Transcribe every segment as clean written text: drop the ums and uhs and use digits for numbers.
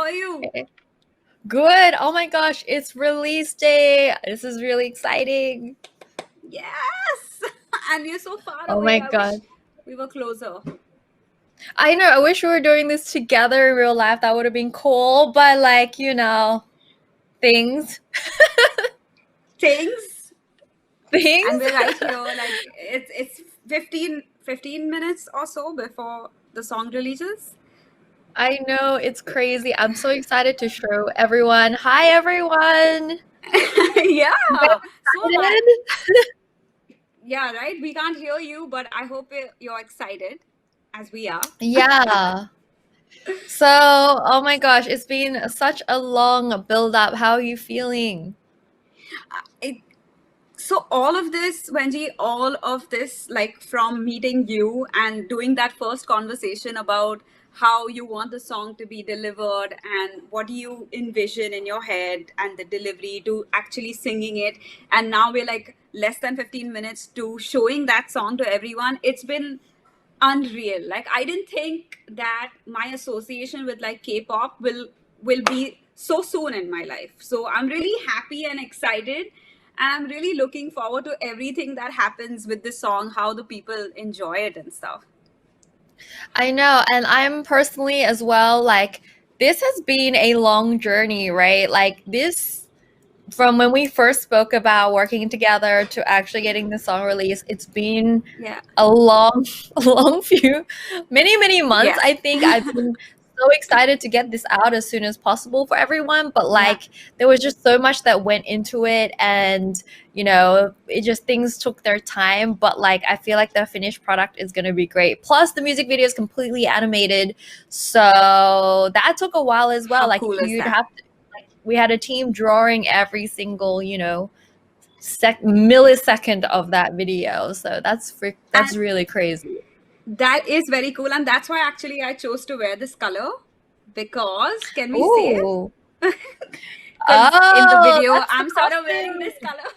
How are you? Good. Oh my gosh, it's release day. This is really exciting. Yes! And you're so far Oh away. my I wish god. we were closer. I know. I wish we were doing this together in real life. That would have been cool. But things. Things. And Things. we're right here. Like it's 15 minutes or so before the song releases. I know. It's crazy. I'm so excited to show everyone. Hi, everyone. Yeah. You guys So am I. excited? Yeah, right? We can't hear you, but I hope you're excited as we are. Yeah. So, oh my gosh, it's been such a long build up. How are you feeling? It, so all of this, Wengie, all of this, like from meeting you and doing that first conversation about how you want the song to be delivered and what do you envision in your head and the delivery to actually singing it, and now we're like less than 15 minutes to showing that song to everyone. It's been unreal. Like I didn't think that my association with like K-pop will be so soon in my life. So I'm really happy and excited. And I'm really looking forward to everything that happens with this song, how the people enjoy it and stuff. I know, and I'm personally as well, like, this has been a long journey, right? Like, this, from when we first spoke about working together to actually getting the song released, it's been Yeah. a long, a long many months. Yeah. I think I've been so excited to get this out as soon as possible for everyone, but Yeah. like there was just so much that went into it, and it just things took their time, but like I feel like the finished product is going to be great. Plus the music video is completely animated, so that took a while as well. How Like cool is you'd that? have to, like, we had a team drawing every single millisecond of that video, so that's And really crazy. that is very cool. And that's why actually I chose to wear this color because, can we say it? Ooh. Because in the Oh, video, that's the I'm sort of wearing costume. this color.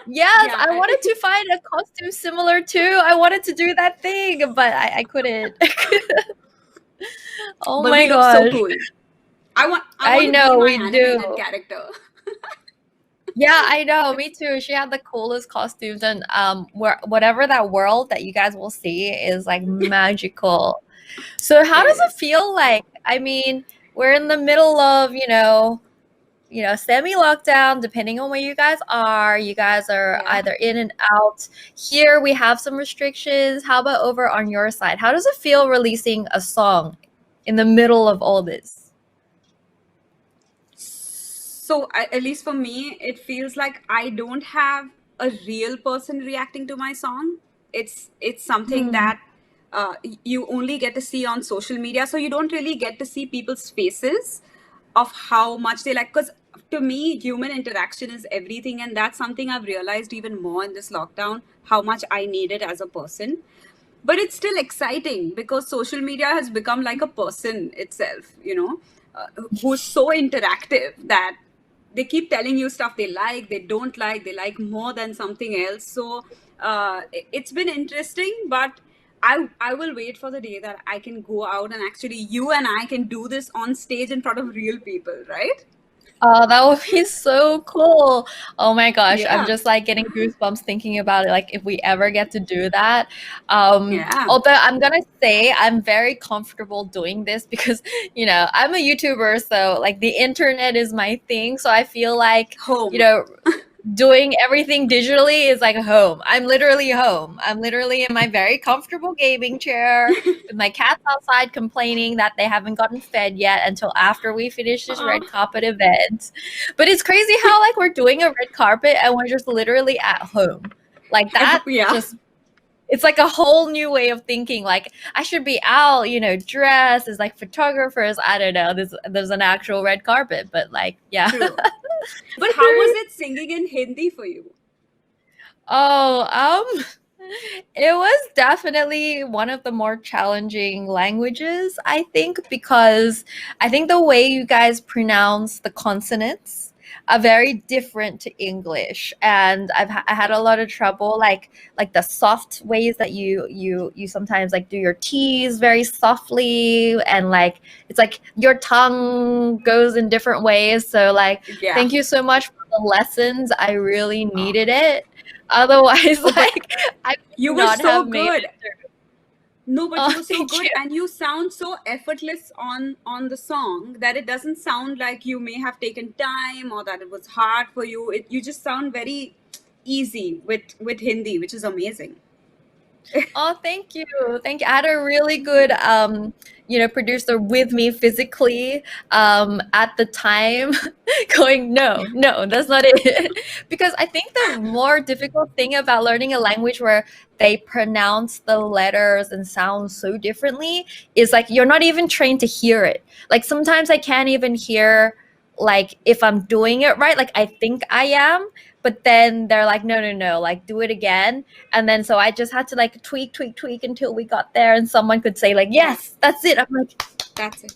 Yes, Yeah. I wanted to find a costume similar too. I wanted to do that thing, but I couldn't. Oh But my we look so gosh. cool. I want I to be know, my we animated do. character. Yeah, I know. Me too. She had the coolest costumes, and whatever that world that you guys will see is like magical. So how It does it is. feel like? I mean, we're in the middle of, semi-lockdown, depending on where you guys are. You guys are Yeah. either in and out. Here we have some restrictions. How about over on your side? How does it feel releasing a song in the middle of all this? So at least for me, it feels like I don't have a real person reacting to my song. It's something Hmm. that you only get to see on social media, so you don't really get to see people's faces of how much they like. Because to me, human interaction is everything, and that's something I've realized even more in this lockdown. How much I need it as a person. But it's still exciting because social media has become like a person itself, who's so interactive that they keep telling you stuff they like, they don't like, they like more than something else. So it's been interesting, but I will wait for the day that I can go out and actually you and I can do this on stage in front of real people, right? Oh, that would be so cool. Oh my gosh, I'm Yeah. just like getting goosebumps thinking about it. Like if we ever get to do that. Yeah. Although I'm gonna say I'm very comfortable doing this because, I'm a YouTuber, so like the internet is my thing. So I feel like, you Home. know, doing everything digitally is like home. I'm literally home. I'm literally in my very comfortable gaming chair with my cats outside complaining that they haven't gotten fed yet until after we finish this red Oh. carpet event. But it's crazy how like we're doing a red carpet and we're just literally at home. Like that Yeah. just it's like a whole new way of thinking. Like I should be out, dressed as like photographers. I don't know. There's an actual red carpet, but like yeah. True. But But how there was is it singing in Hindi for you? Oh, it was definitely one of the more challenging languages, I think, because I think the way you guys pronounce the consonants, are very different to English, and I had a lot of trouble, like the soft ways that you sometimes like do your T's very softly, and like it's like your tongue goes in different ways. So like, Yeah. thank you so much for the lessons. I really Oh, needed it. Otherwise, oh, but like I you would were not so have made good. it through. No, but you Oh, were so thank good, you. and you sound so effortless on the song that it doesn't sound like you may have taken time or that it was hard for you. You just sound very easy with Hindi, which is amazing. Oh, thank you. Thank you. I had a really good producer with me physically at the time going, no, no, that's not it. Because I think the more difficult thing about learning a language where they pronounce the letters and sound so differently is like you're not even trained to hear it. Like sometimes I can't even hear like if I'm doing it right. Like I think I am, but then they're like, no, no, no, like do it again. And then so I just had to like tweak, tweak, tweak until we got there and someone could say like, Yeah, yes, that's it. I'm like, that's it.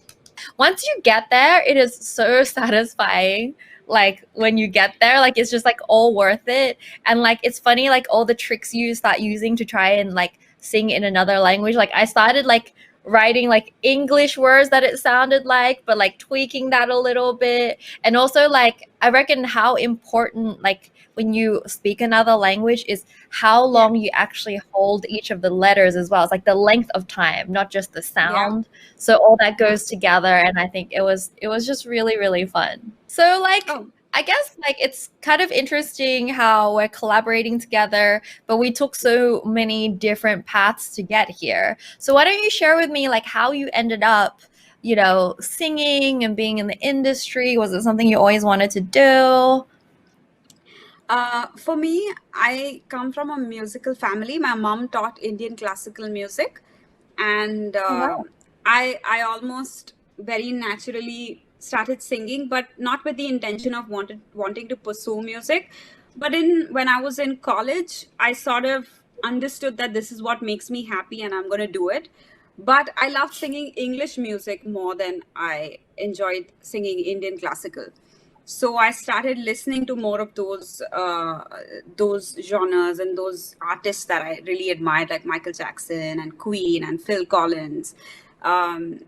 once you get there, it is so satisfying. Like when you get there, like it's just like all worth it. And like it's funny, like all the tricks you start using to try and like sing in another language. Like I started like writing like English words that it sounded like, but like tweaking that a little bit. And also like I reckon how important like when you speak another language is how Yeah, long you actually hold each of the letters as well. It's like the length of time, not just the yeah, sound. So all that yeah. goes together, and I think it was just really, really fun. So like Oh, I guess like it's kind of interesting how we're collaborating together, but we took so many different paths to get here. So why don't you share with me like how you ended up, singing and being in the industry? Was it something you always wanted to do? For me, I come from a musical family. My mom taught Indian classical music, and Oh wow. I almost very naturally started singing, but not with the intention of wanting to pursue music. But in when I was in college, I sort of understood that this is what makes me happy, and I'm going to do it. But I loved singing English music more than I enjoyed singing Indian classical. So I started listening to more of those genres and those artists that I really admired, like Michael Jackson and Queen and Phil Collins. Um,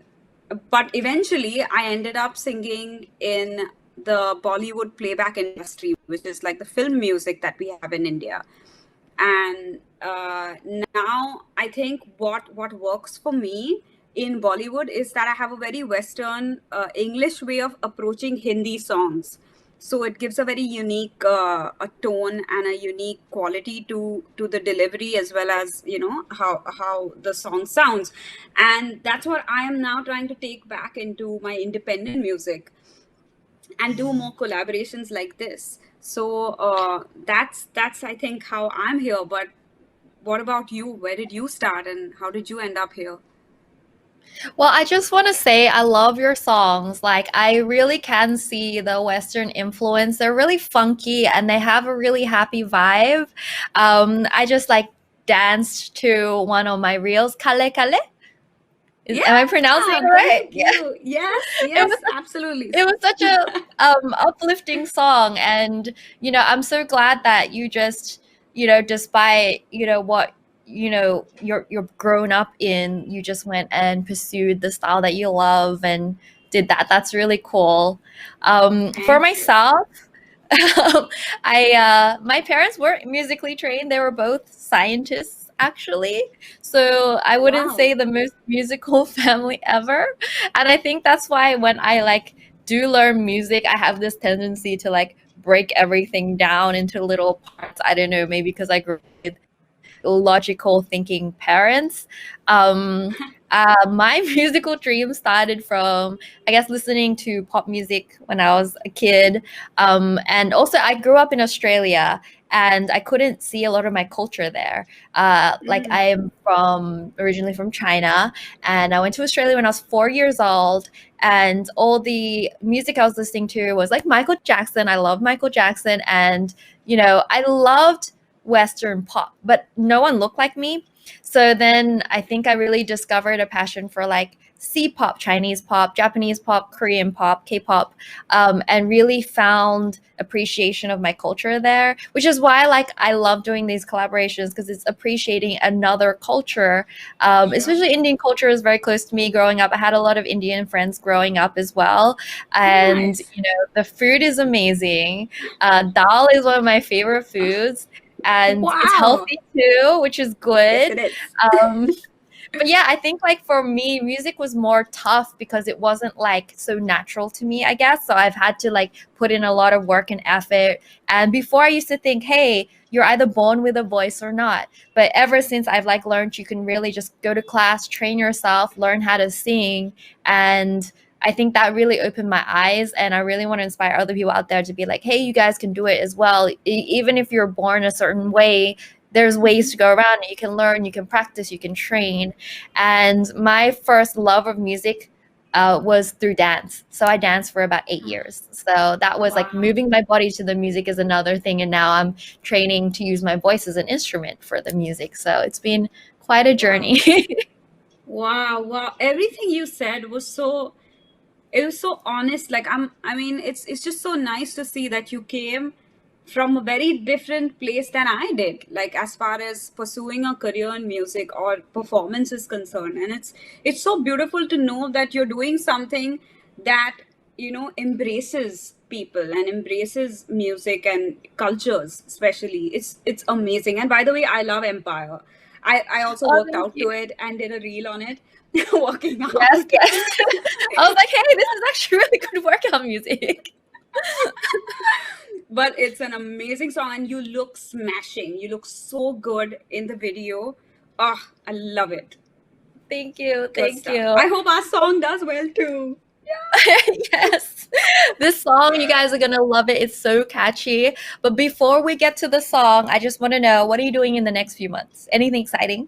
but eventually, I ended up singing in the Bollywood playback industry, which is like the film music that we have in India. And now I think what works for me in Bollywood is that I have a very Western English way of approaching Hindi songs. So it gives a very unique a tone and a unique quality to the delivery, as well as how the song sounds. And that's what I am now trying to take back into my independent music and do more collaborations like this. So that's I think how I'm here. But what about you? Where did you start, and how did you end up here? Well, I just want to say I love your songs. Like, I really can see the Western influence. They're really funky and they have a really happy vibe. I just like danced to one of my reels, Kale Kale. Am I pronouncing Yeah, it right? thank Yeah. you. Yes, It was yes, absolutely. it was such a uplifting song, and I'm so glad that you just despite what you're grown up in, you just went and pursued the style that you love and did that. That's really cool. For Thank you. myself, I my parents weren't musically trained. They were both scientists actually. So I wouldn't Wow. say the most musical family ever. And I think that's why when I like do learn music, I have this tendency to like break everything down into little parts. I don't know, maybe because I grew up with logical thinking parents. My musical dream started from, I guess, listening to pop music when I was a kid. And also, I grew up in Australia and I couldn't see a lot of my culture there. Like, Mm, I'm originally from China, and I went to Australia when I was 4 years old. And all the music I was listening to was like Michael Jackson. I love Michael Jackson. And, I loved Western pop, but no one looked like me. So then I think I really discovered a passion for like C-pop, Chinese pop, Japanese pop, Korean pop, K-pop, and really found appreciation of my culture there, which is why like I love doing these collaborations because it's appreciating another culture. Yeah. Especially Indian culture is very close to me growing up. I had a lot of Indian friends growing up as well, and Nice. you know the food is amazing. Dal is one of my favorite foods, and it's Wow. healthy too, which is Yes, good. it is. Um, but yeah, I think like for me, music was more tough because it wasn't like so natural to me, I guess. So I've had to like put in a lot of work and effort. And before I used to think, hey, you're either born with a voice or not. But ever since I've like learned you can really just go to class, train yourself, learn how to sing. And I think that really opened my eyes. And I really want to inspire other people out there to be like, hey, you guys can do it as well. Even if you're born a certain way, there's ways to go around it. You can learn, you can practice, you can train. And my first love of music was through dance. So I danced for about 8 years. So that was like Wow. moving my body to the music is another thing. And now I'm training to use my voice as an instrument for the music. So it's been quite a Wow. journey. Wow. Wow. Everything you said was so, it was so honest. Like I mean, it's just so nice to see that you came from a very different place than I did, like as far as pursuing a career in music or performance is concerned. And it's so beautiful to know that you're doing something that, you know, embraces people and embraces music and cultures especially. It's amazing. And by the way, I love Empire. I also Oh, worked thank out you. to it and did a reel on it. Working Yes, out. yes. I was like, hey, this is actually really good workout music. But it's an amazing song and you look smashing. You look so good in the video. Ah, I love it. Thank you. Good Thank stuff. you. I hope our song does well too. Yes. This song, you guys are gonna love it. It's so catchy. But before we get to the song, I just want to know what are you doing in the next few months? Anything exciting?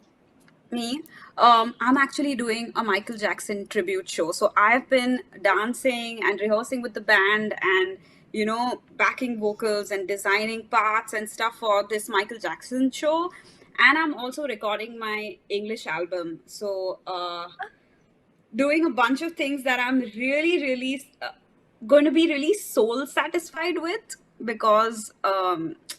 Me, I'm actually doing a Michael Jackson tribute show. So I've been dancing and rehearsing with the band and, you know, backing vocals and designing parts and stuff for this Michael Jackson show. And I'm also recording my English album. So doing a bunch of things that I'm really, really going to be really soul satisfied with because,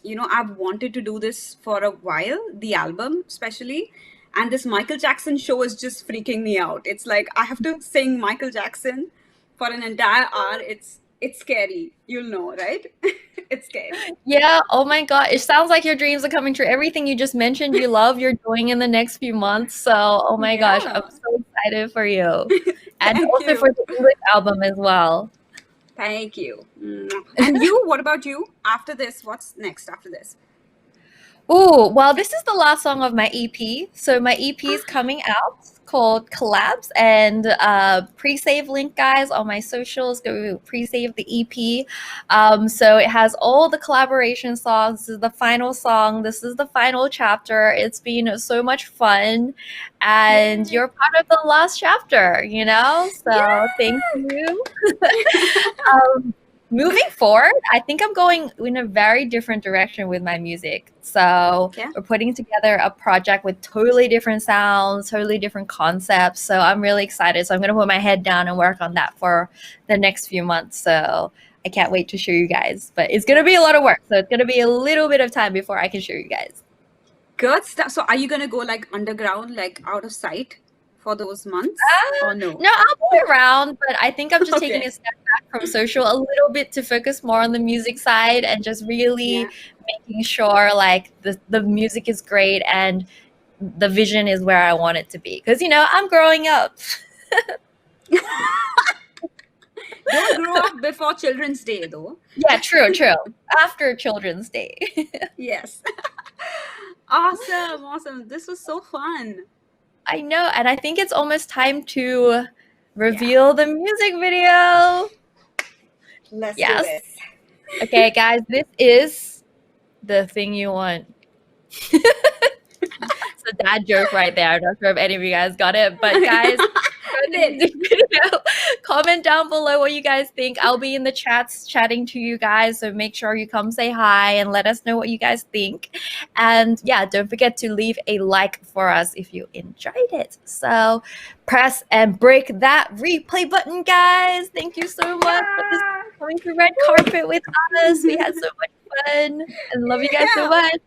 you know, I've wanted to do this for a while, the album especially. And this Michael Jackson show is just freaking me out. It's like I have to sing Michael Jackson for an entire hour. It's scary. You'll know, right? It's scary. Yeah, oh my God. It sounds like your dreams are coming true. Everything you just mentioned you love, you're doing in the next few months. So, oh my gosh, I'm Yeah. so excited for you. And Thank also for you. the English album as well. Thank you. Mwah. And you, what about you? After this, what's next after this? Oh, well, this is the last song of my EP. So my EP is coming out called Collabs and pre-save link guys on my socials. Go pre-save the EP. So it has all the collaboration songs. This is the final song. This is the final chapter. It's been so much fun. And Yay. you're part of the last chapter, you know? So thank Yay. you. Moving forward, I think I'm going in a very different direction with my music. So Okay. we're putting together a project with totally different sounds, totally different concepts. So I'm really excited. So I'm going to put my head down and work on that for the next few months. So I can't wait to show you guys. But it's going to be a lot of work. So it's going to be a little bit of time before I can show you guys. Good stuff. So are you gonna go like underground, like out of sight for those months or no? No, I'll be around, but I think I'm just taking Okay. a step back from social a little bit to focus more on the music side and just Yeah. really making sure like the music is great and the vision is where I want it to be. Because you know, I'm growing up. Don't grow up before Children's Day though. Yeah, true, true. After Children's Day. Yes. Awesome. Awesome. This was so fun. I know, and I think it's almost time to Yeah. reveal the music video. Let's do Yes. this. Okay, guys, this is the thing you want. It's a dad joke right there. I'm not sure if any of you guys got it, but guys, go loved the it. music video. Comment down below what you guys think. I'll be in the chats chatting to you guys, so make sure you come say hi and let us know what you guys think. And yeah, don't forget to leave a like for us if you enjoyed it. So press and break that replay button, guys. Thank you so much for this Yeah. coming to red carpet with us. We had so much fun and love you guys so Yeah. much.